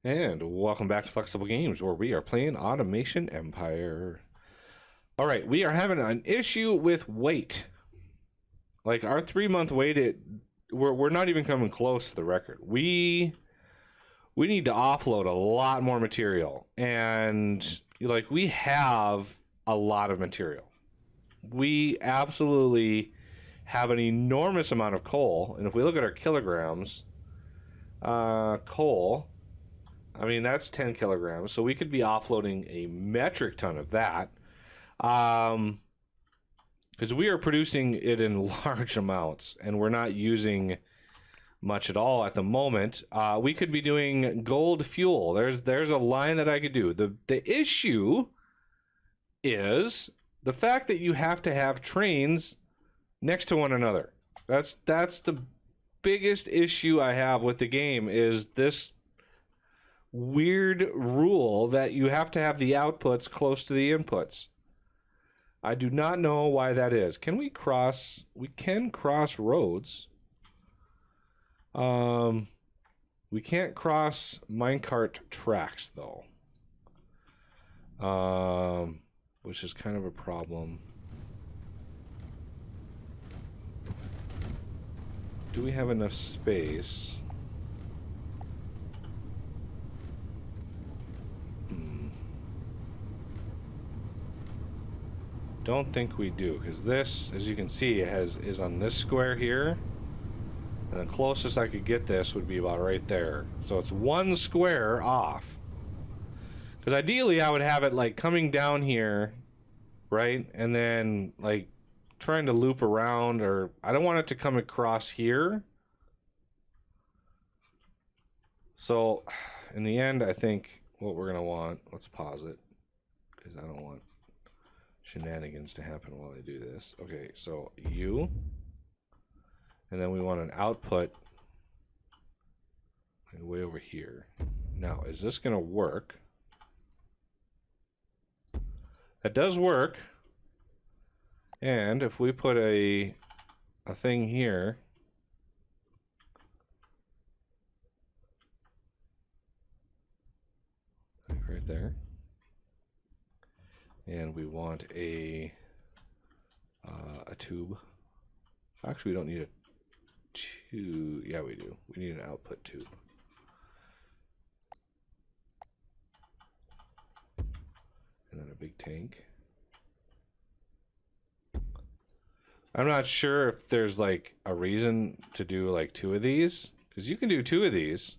And welcome back to Flexible Games, where we are playing Automation Empire. All right, we are having an issue with weight. Like our 3-month wait, we're not even coming close to the record. We need to offload a lot more material, and like we have a lot of material. We absolutely have an enormous amount of coal, and if we look at our kilograms, coal. I mean, that's 10 kilograms, so we could be offloading a metric ton of that. Because we are producing it in large amounts, and we're not using much at all at the moment. We could be doing gold fuel. There's a line that I could do. The issue is the fact that you have to have trains next to one another. That's the biggest issue I have with the game, is this weird rule that you have to have the outputs close to the inputs. I do not know why that is. Can we cross? We can cross roads. We can't cross minecart tracks though. Which is kind of a problem. Do we have enough space? Don't think we do, because this, as you can see, is on this square here, and the closest I could get this would be about right there. So it's one square off. Because ideally I would have it like coming down here, right, and then like trying to loop around, or I don't want it to come across here. So in the end, I think what we're gonna want, let's pause it, because I don't want shenanigans to happen while I do this. Okay, so U, and then we want an output like way over here. Now, is this gonna work? That does work. And if we put a thing here, like right there, and we want a tube. Actually, we don't need a tube. Yeah, we do. We need an output tube. And then a big tank. I'm not sure if there's like a reason to do like 2 of these, because you can do 2 of these,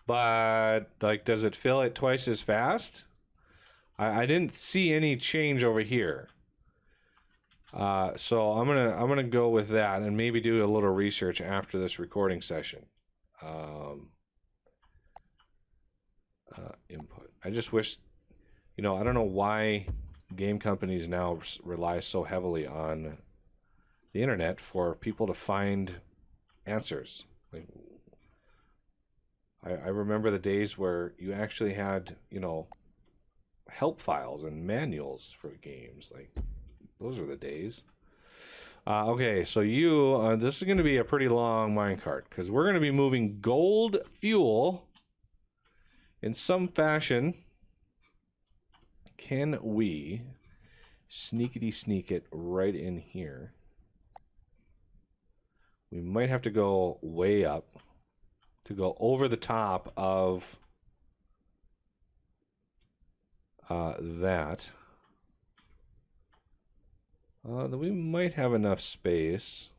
but like, does it fill it twice as fast? I didn't see any change over here. So I'm gonna go with that, and maybe do a little research after this recording session. Input. I just wish, I don't know why game companies now rely so heavily on the internet for people to find answers. Like, I remember the days where you actually had, help files and manuals for games. Like, those are the days. Okay, so this is going to be a pretty long minecart, because we're going to be moving gold fuel in some fashion. Can we sneakity sneak it right in here? We might have to go way up to go over the top of that. Then we might have enough space.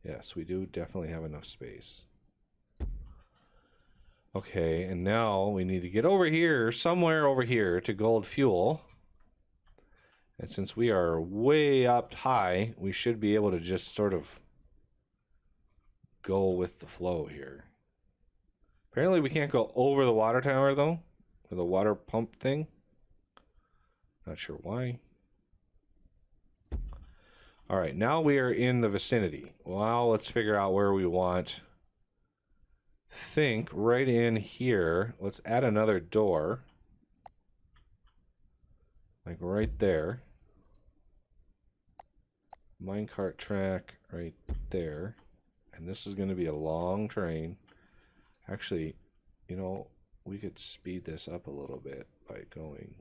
Yes, we do definitely have enough space. Okay, and now we need to get over here, somewhere over here, to gold fuel. And since we are way up high, we should be able to just sort of go with the flow here. Apparently we can't go over the water tower though, or the water pump thing. Not sure why. All right, now we are in the vicinity. Well, let's figure out where we want. Think right in here. Let's add another door. Like right there. Minecart track right there. And this is going to be a long train. Actually, you know, we could speed this up a little bit by going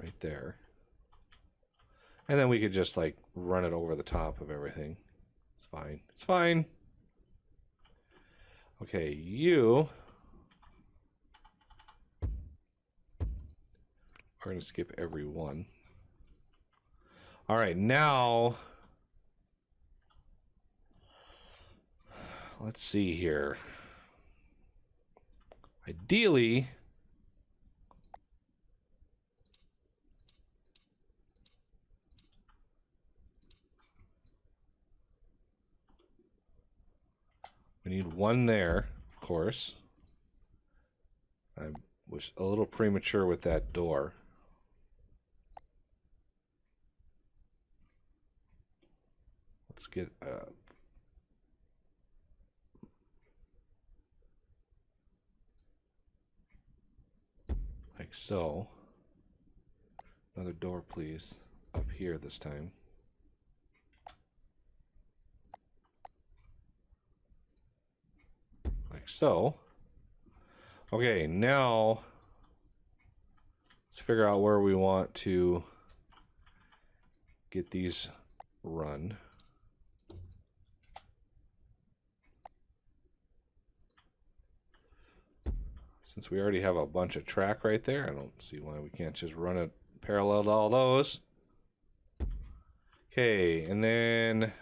right there. And then we could just like run it over the top of everything. It's fine. It's fine. Okay, you are going to skip every one. All right, now let's see here. Ideally, we need one there, of course. I was a little premature with that door. Let's get like so. Another door, please. Up here this time. Like so. Okay, now let's figure out where we want to get these run. Since we already have a bunch of track right there, I don't see why we can't just run it parallel to all those. Okay, and then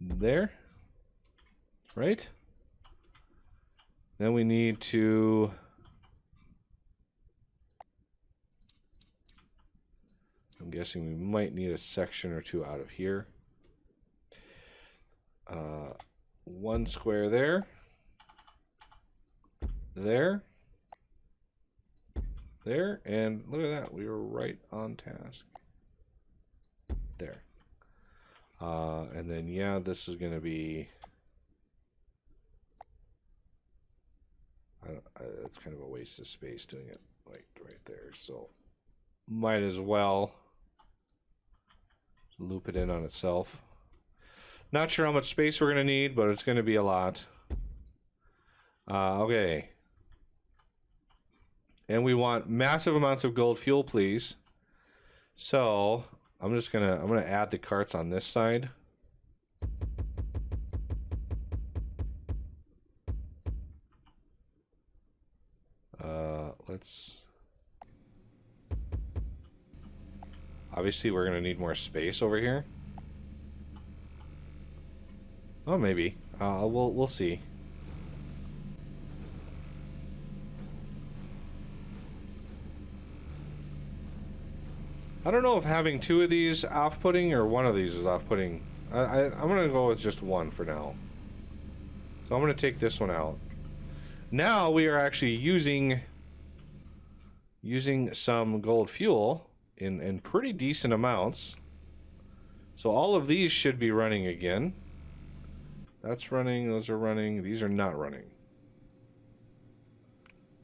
there, right? Then we need to I'm guessing we might need a section or two out of here. One square there. There, and look at that, we were right on task. There. And then, yeah, this is going to be, it's kind of a waste of space doing it like right there, so might as well loop it in on itself. Not sure how much space we're going to need, but it's going to be a lot. Okay. And we want massive amounts of gold fuel, please. So I'm gonna add the carts on this side. Let's. Obviously, we're gonna need more space over here. Oh, maybe. We'll see. I don't know if having two of these off-putting or one of these is off-putting. I'm going to go with just one for now. So I'm going to take this one out. Now we are actually using some gold fuel in pretty decent amounts. So all of these should be running again. That's running, those are running, these are not running.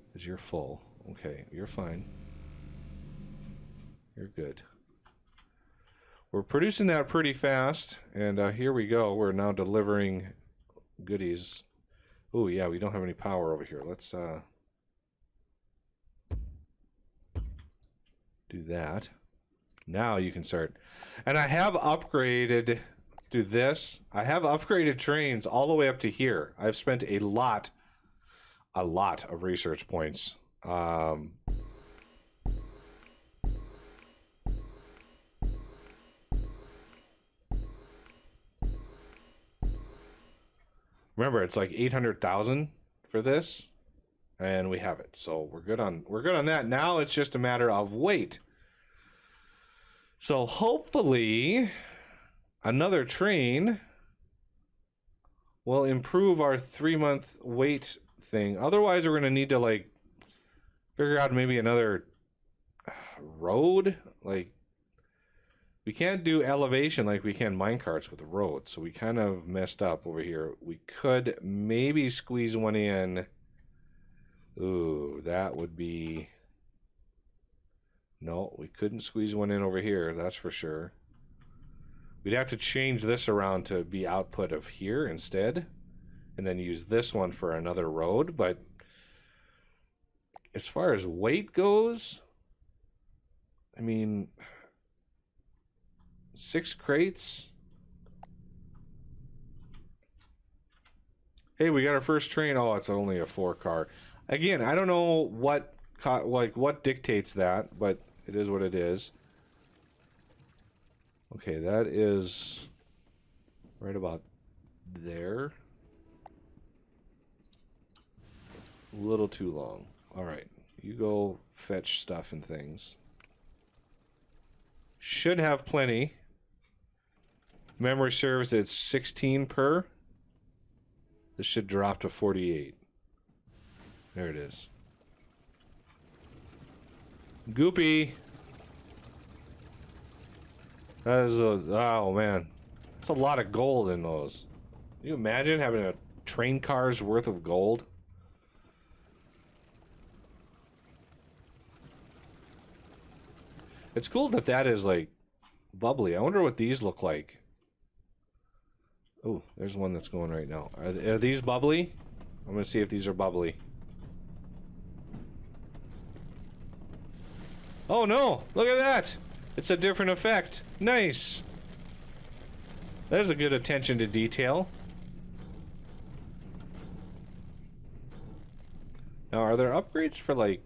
Because you're full. Okay, you're fine. You're good. We're producing that pretty fast, and here we go. We're now delivering goodies. Oh yeah, we don't have any power over here. Let's do that. Now you can start. And I have upgraded. Let's do this. I have upgraded trains all the way up to here. I've spent a lot of research points. Remember, it's like 800,000 for this, and we have it. So we're good on that. Now it's just a matter of weight. So hopefully another train will improve our 3-month wait thing. Otherwise, we're going to need to like figure out maybe another road. Like, we can't do elevation like we can minecarts with the road, so we kind of messed up over here. We could maybe squeeze one in. Ooh, that would be No, we couldn't squeeze one in over here, that's for sure. We'd have to change this around to be output of here instead, and then use this one for another road. But as far as weight goes, I mean, 6 crates. Hey, we got our first train. Oh, it's only a 4-car. Again, I don't know what dictates that, but it is what it is. Okay, that is right about there. A little too long. All right, you go fetch stuff and things. Should have plenty. Memory serves, it's 16 per. This should drop to 48. There it is. Goopy. That is oh man. That's a lot of gold in those. Can you imagine having a train car's worth of gold? It's cool that that is like bubbly. I wonder what these look like. Oh, there's one that's going right now. Are these bubbly? I'm gonna see if these are bubbly. Oh no! Look at that! It's a different effect. Nice! That is a good attention to detail. Now, are there upgrades for like...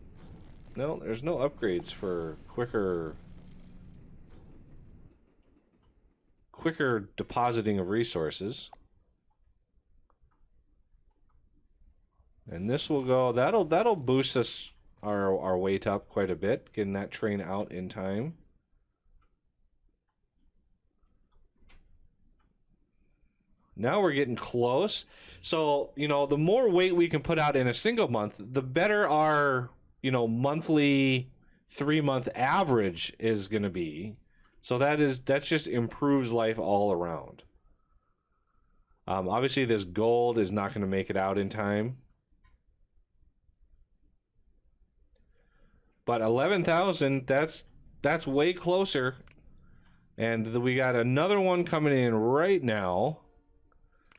No, there's no upgrades for quicker depositing of resources. And this will go, that'll boost us our weight up quite a bit, getting that train out in time. Now we're getting close. So, you know, the more weight we can put out in a single month, the better our, you know, monthly 3-month average is going to be. So that just improves life all around. Obviously, this gold is not going to make it out in time. But 11,000, that's way closer. And we got another one coming in right now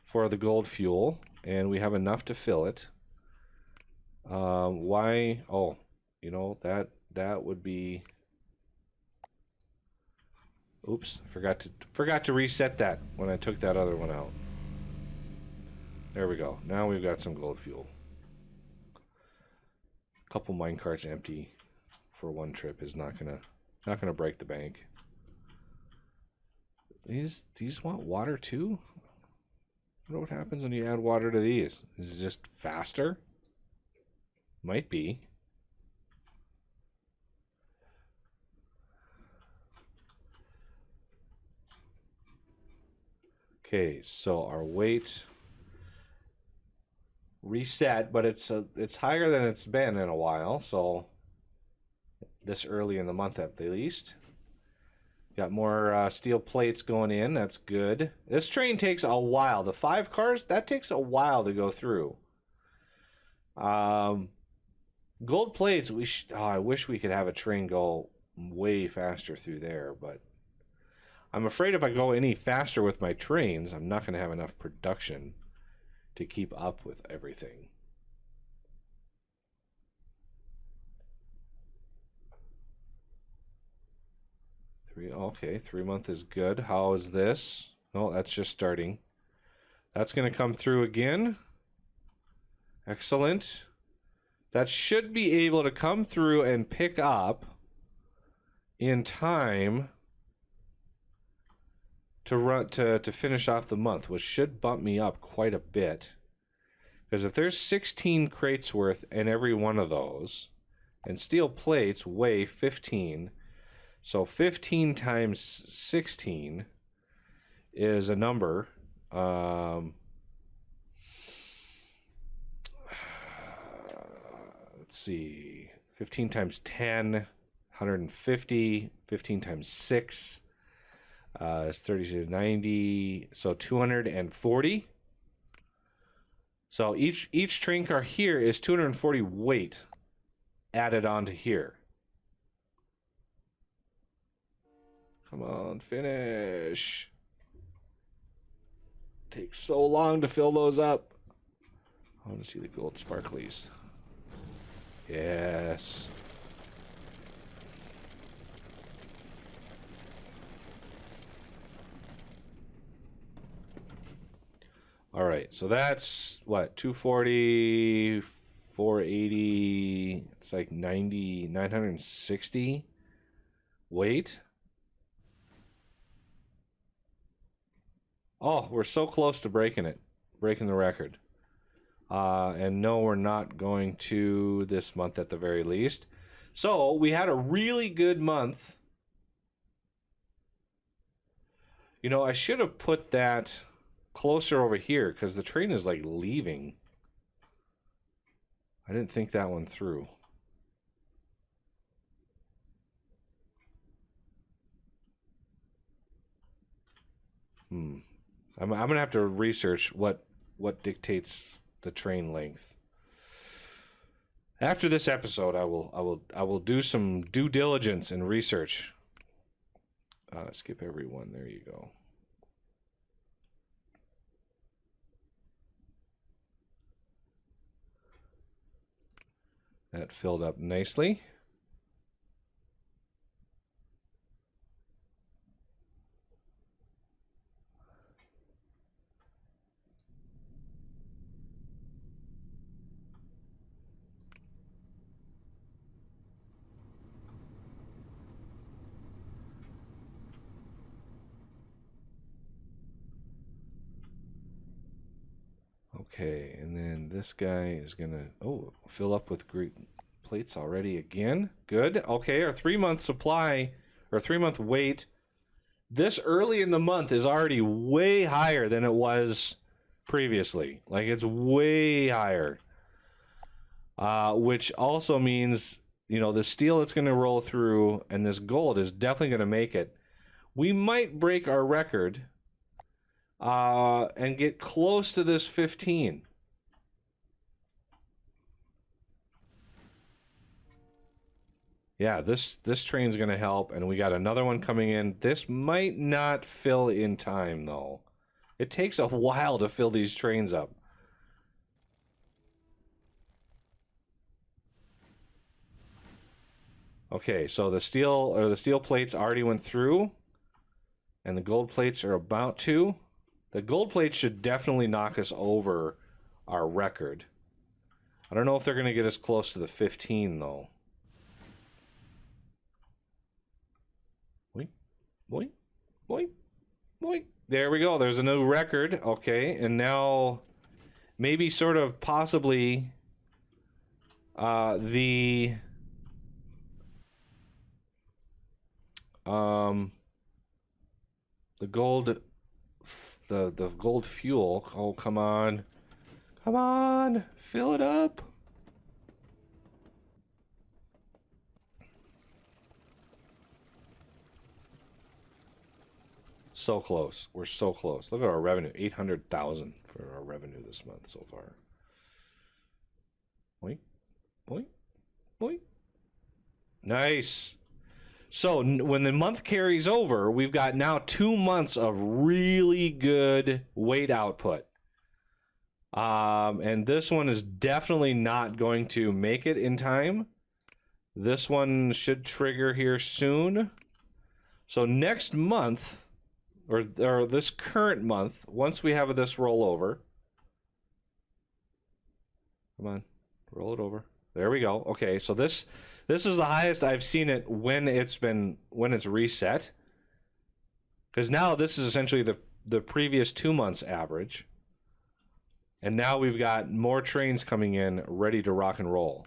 for the gold fuel, and we have enough to fill it. Why? Oh, you know, that would be... Oops, forgot to reset that when I took that other one out. There we go. Now we've got some gold fuel. A couple minecarts empty for one trip is not gonna break the bank. These want water too? I wonder what happens when you add water to these. Is it just faster? Might be. Okay, so our weight reset, but it's higher than it's been in a while, so this early in the month at the least. Got more steel plates going in, that's good. This train takes a while. The 5 cars, that takes a while to go through. Gold plates, I wish we could have a train go way faster through there, but I'm afraid if I go any faster with my trains, I'm not going to have enough production to keep up with everything. Okay, 3 month is good. How is this? Oh, that's just starting. That's going to come through again. Excellent. That should be able to come through and pick up in time to run to finish off the month, which should bump me up quite a bit. Because if there's 16 crates worth in every one of those, and steel plates weigh 15, so 15 times 16 is a number. Let's see. 15 times 10, 150. 15 times 6 is 30 to 90. So 240. So each train car here is 240 weight added onto here. Come on, finish. Takes so long to fill those up. I want to see the gold sparklies. Yes. All right, so that's what, 240, 480. It's like 960 weight. Oh, we're so close to breaking the record. And no, we're not going to this month at the very least. So we had a really good month. You know, I should have put that closer over here because the train is like leaving. I didn't think that one through. I'm gonna have to research what dictates the train length. After this episode, I will do some due diligence and research. Skip every one. There you go. That filled up nicely. Okay, and then this guy is gonna fill up with great plates already again. Good. Okay, our 3-month supply or 3-month wait this early in the month is already way higher than it was previously. Like, it's way higher. Which also means, you know, the steel that's going to roll through and this gold is definitely going to make it. We might break our record and get close to this 15. Yeah, this train's going to help, and we got another one coming in. This might not fill in time, though. It takes a while to fill these trains up. Okay, so the steel plates already went through, and the gold plates are about to. The gold plates should definitely knock us over our record. I don't know if they're going to get us close to the 15, though. Boink, boink, boink, boink. There we go. There's a new record. Okay, and now maybe sort of possibly the gold, the gold fuel. Oh, come on, come on, fill it up. So close. We're so close. Look at our revenue. 800,000 for our revenue this month so far. Boink, boink, boink. Nice. So when the month carries over, we've got now 2 months of really good weight output. And this one is definitely not going to make it in time. This one should trigger here soon. So next month, or this current month, once we have this roll over. Come on, roll it over. There we go. Okay, so this is the highest I've seen it when it's reset. Because now this is essentially the previous 2 months average. And now we've got more trains coming in ready to rock and roll.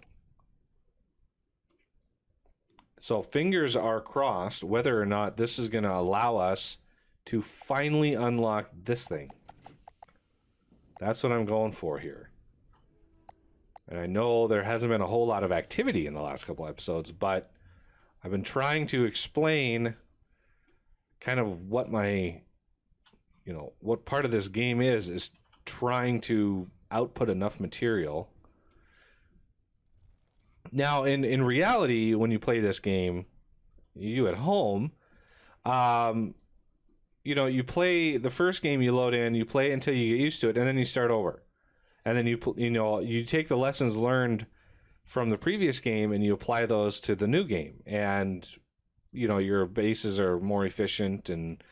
So fingers are crossed whether or not this is going to allow us to finally unlock this thing. That's what I'm going for here. And I know there hasn't been a whole lot of activity in the last couple episodes, but I've been trying to explain kind of what my, what part of this game is trying to output enough material. Now, in reality, when you play this game, you at home, Um, you know, you play the first game, you load in, you play until you get used to it, and then you start over. And then you take the lessons learned from the previous game and you apply those to the new game. And you know, your bases are more efficient and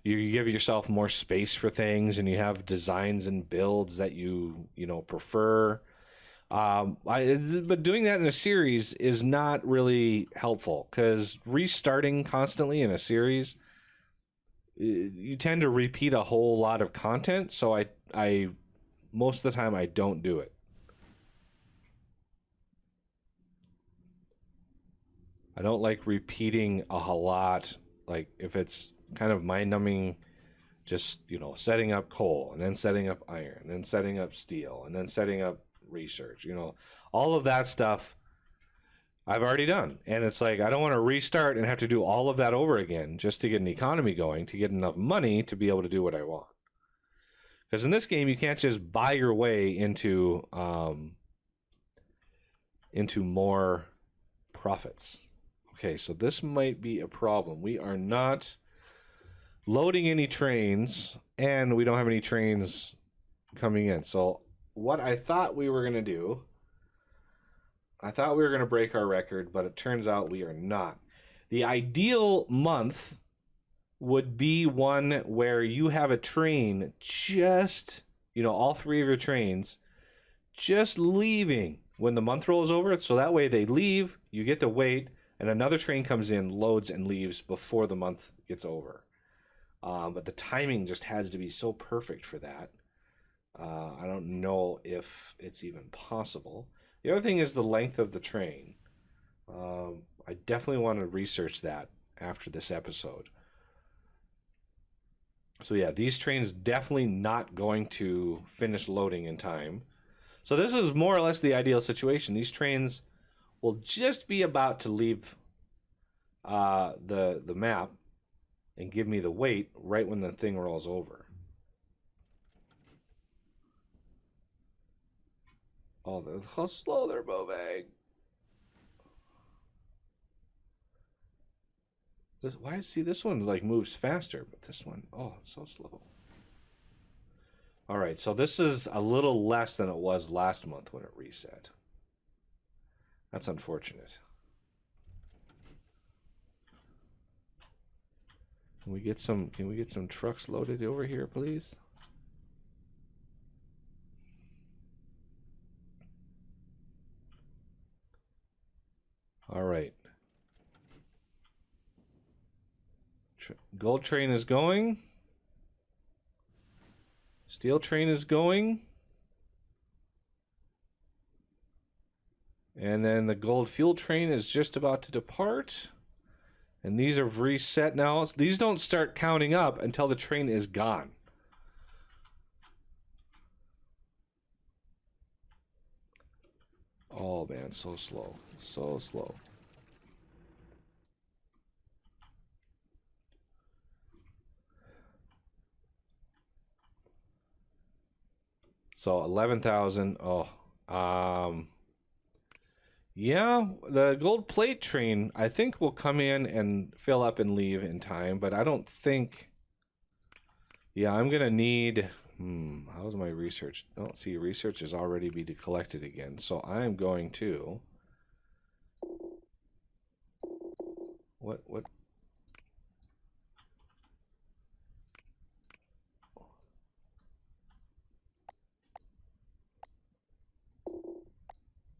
you give yourself more space for things, and you have designs and builds that you prefer. But doing that in a series is not really helpful, because restarting constantly in a series, you tend to repeat a whole lot of content. So I most of the time I don't do it. I don't like repeating a lot. Like if it's kind of mind numbing, just setting up coal and then setting up iron and then setting up steel and then setting up research, all of that stuff I've already done. And it's like, I don't want to restart and have to do all of that over again just to get an economy going, to get enough money to be able to do what I want. Because in this game, you can't just buy your way into more profits. Okay, so this might be a problem. We are not loading any trains, and we don't have any trains coming in. So what I thought we were going to do, I thought we were going to break our record, but it turns out we are not. The ideal month would be one where you have a train just, all three of your trains just leaving when the month rolls over. So that way they leave, you get to wait, and another train comes in, loads, and leaves before the month gets over. But the timing just has to be so perfect for that. I don't know if it's even possible. The other thing is the length of the train. I definitely want to research that after this episode. So yeah, these trains definitely not going to finish loading in time. So this is more or less the ideal situation. These trains will just be about to leave the map and give me the weight right when the thing rolls over. Oh, how slow they're moving. This one like moves faster, but this one, oh, it's so slow. All right, so this is a little less than it was last month when it reset. That's unfortunate. Can we get some trucks loaded over here, please? All right. Gold train is going. Steel train is going. And then the gold fuel train is just about to depart. And these are reset now. These don't start counting up until the train is gone. Oh man, so slow. So slow. So 11,000. Oh. Yeah, the gold plate train, I think, will come in and fill up and leave in time, but I don't think... Yeah, I'm going to need... how's my research? Oh, see, research is already be collected again, so I'm going to... What?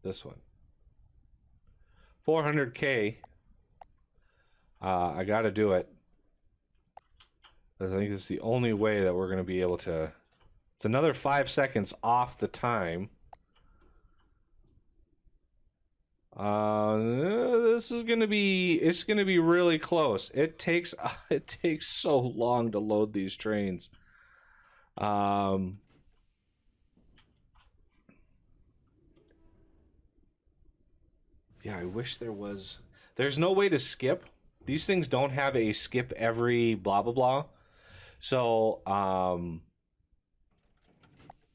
This one. 400K. I got to do it. I think it's the only way that we're going to be able to... It's another 5 seconds off the time. This is going to be... It's going to be really close. It takes so long to load these trains. Yeah, I wish there was... There's no way to skip. These things don't have a skip every blah, blah, blah. So,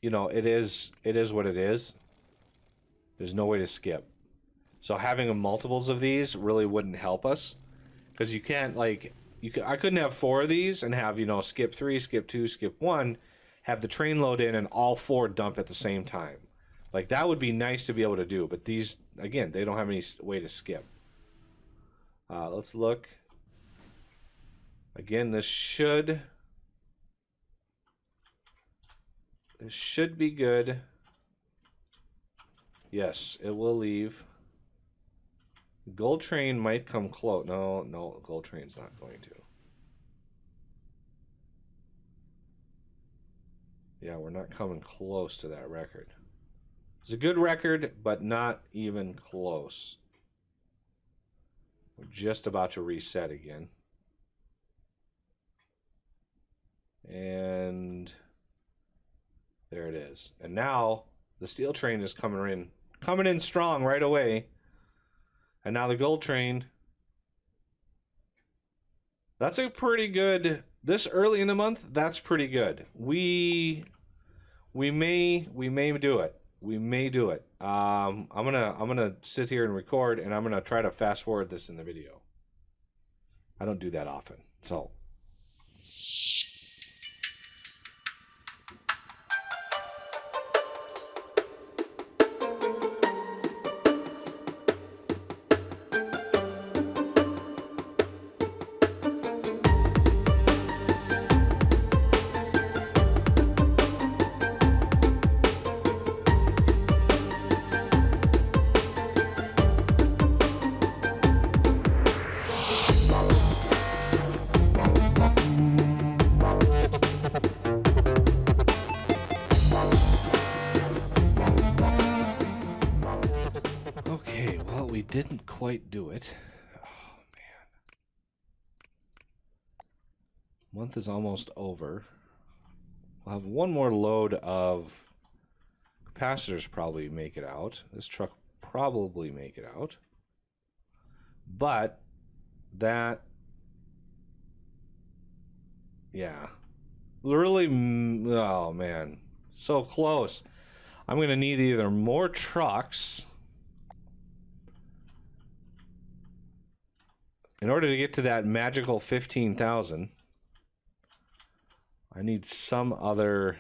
it is what it is. There's no way to skip. So having multiples of these really wouldn't help us. Because you can't, like... I couldn't have 4 of these and have, skip 3, skip 2, skip 1, have the train load in and all 4 dump at the same time. Like, that would be nice to be able to do, but these, again, they don't have any way to skip. Let's look. Again, this should be good. Yes, it will leave. Gold train might come close. No, gold train's not going to. Yeah, we're not coming close to that record. It's a good record, but not even close. We're just about to reset again. And there it is. And now the steel train is coming in strong right away. And now the gold train. That's a pretty good, this early in the month, that's pretty good. We may do it. We may do it. I'm gonna sit here and record, and I'm gonna try to fast forward this in the video. I don't do that often, so. Didn't quite do it. Oh man. Month is almost over. We'll have one more load of capacitors probably make it out. This truck probably make it out. But that, yeah. Really, oh man. So close. I'm going to need either more trucks in order to get to that magical 15,000. I need some other,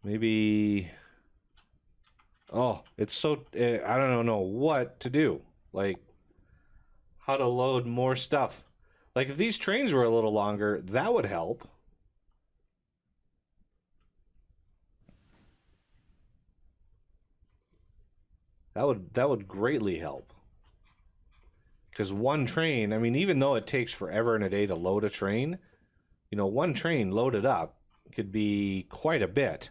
maybe, oh, it's so, I don't know what to do. Like, how to load more stuff. Like, if these trains were a little longer, that would help. That would greatly help. Because one train, I mean, even though it takes forever and a day to load a train, one train loaded up could be quite a bit.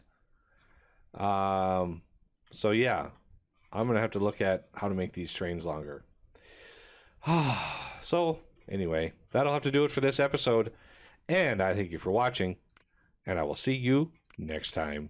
So yeah, I'm going to have to look at how to make these trains longer. So anyway, that'll have to do it for this episode. And I thank you for watching. And I will see you next time.